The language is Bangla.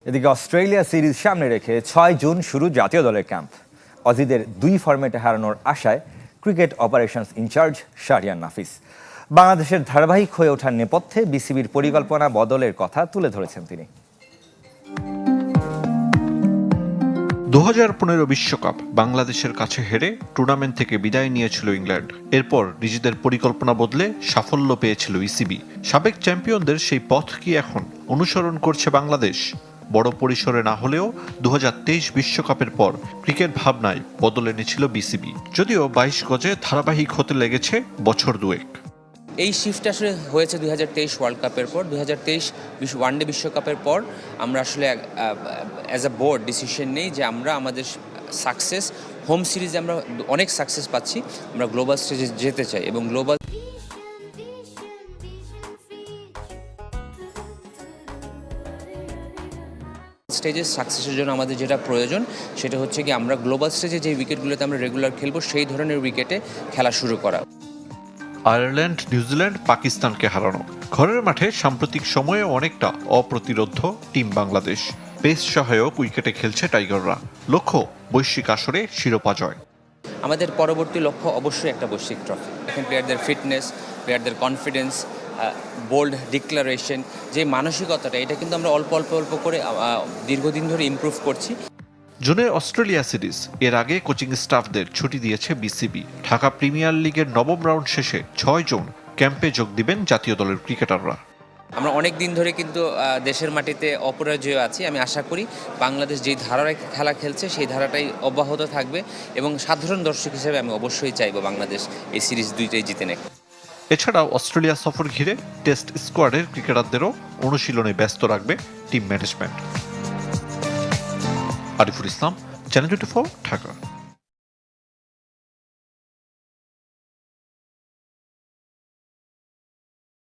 এদিকে অস্ট্রেলিয়া সিরিজ সামনে রেখে 6 জুন শুরু জাতীয় দলের ক্যাম্প। অজিদের 2 ফরম্যাটে হারানোর আশায় ক্রিকেট অপারেশনস ইনচার্জ শাহরিয়ার নাফিস। বাংলাদেশের ধারাবাহিক হয়ে ওঠার নেপথ্যে বিসিবির পরিকল্পনা বদলের কথা তুলে ধরেছেন তিনি। 2015 বিশ্বকাপ বাংলাদেশের কাছে হেরে টুর্নামেন্ট থেকে বিদায় নিয়েছিল ইংল্যান্ড। এরপর নিজেদের পরিকল্পনা বদলে সাফল্য পেয়েছিল ইসিবি। সাবেক চ্যাম্পিয়নদের সেই পথ কি এখন অনুসরণ করছে বাংলাদেশ? বড় পরিসরে না হলেও 2023 বিশ্বকাপের পর ক্রিকেট ভাবনায় বদল এনেছিল বিসিবি। যদিও 22 গজে ধারাবাহিক হতে লেগেছে বছর দুয়েক। এই শিফটটা আসলে হয়েছে 2023 ওয়ার্ল্ড কাপের পর। 2023 ওয়ানডে বিশ্বকাপের পর আমরা আসলে অ্যাজ আ বোর্ড ডিসিশন নেই যে আমরা আমাদের সাকসেস হোম সিরিজে আমরা অনেক সাকসেস পাচ্ছি, আমরা গ্লোবাল স্টেজে যেতে চাই এবং গ্লোবাল স্টেজের সাকসেসের জন্য আমাদের যেটা প্রয়োজন সেটা হচ্ছে কি আমরা গ্লোবাল স্টেজে যে উইকেটগুলোতে আমরা রেগুলার খেলবো সেই ধরনের উইকেটে খেলা শুরু করা। আয়ারল্যান্ড, নিউজিল্যান্ড, পাকিস্তানকে হারানো। ঘরের মাঠে সাম্প্রতিক সময়ে অনেকটা অপ্রতিরোধ্য টিম বাংলাদেশ। পেস সহায়ক উইকেটে খেলছে টাইগাররা। লক্ষ্য বৈশ্বিক আসরে শিরোপা জয়। আমাদের পরবর্তী লক্ষ্য অবশ্যই একটা বৈশ্বিক ট্রফি। এখন প্লেয়ারদের ফিটনেস, প্লেয়ারদের কনফিডেন্স, বোল্ড ডিক্লারেশন, যে মানসিকতাটা এটা কিন্তু আমরা অল্প অল্প করে দীর্ঘদিন ধরে ইমপ্রুভ করছি। জুনে অস্ট্রেলিয়া সিরিজ, এর আগে কোচিং স্টাফদের ছুটি দিয়েছে বিসিবি। ঢাকা প্রিমিয়ার লিগের নবম রাউন্ড শেষে 6 জুন ক্যাম্পে যোগ দিবেন জাতীয় দলের ক্রিকেটাররা। আমরা অনেক দিন ধরে কিন্তু দেশের মাটিতে অপরাজয় আছি। আমি আশা করি বাংলাদেশ যেই ধারায় খেলা খেলছে সেই ধারাটাই অব্যাহত থাকবে এবং সাধারণ দর্শক হিসেবে আমি অবশ্যই চাইবো বাংলাদেশ এই সিরিজ দুইটাই জিতে নেয়। এছাড়াও অস্ট্রেলিয়া সফর ঘিরে টেস্ট স্কোয়াডের ক্রিকেটারদেরও অনুশীলনে ব্যস্ত রাখবে team management. Ariful Islam, channel 24, Dhaka.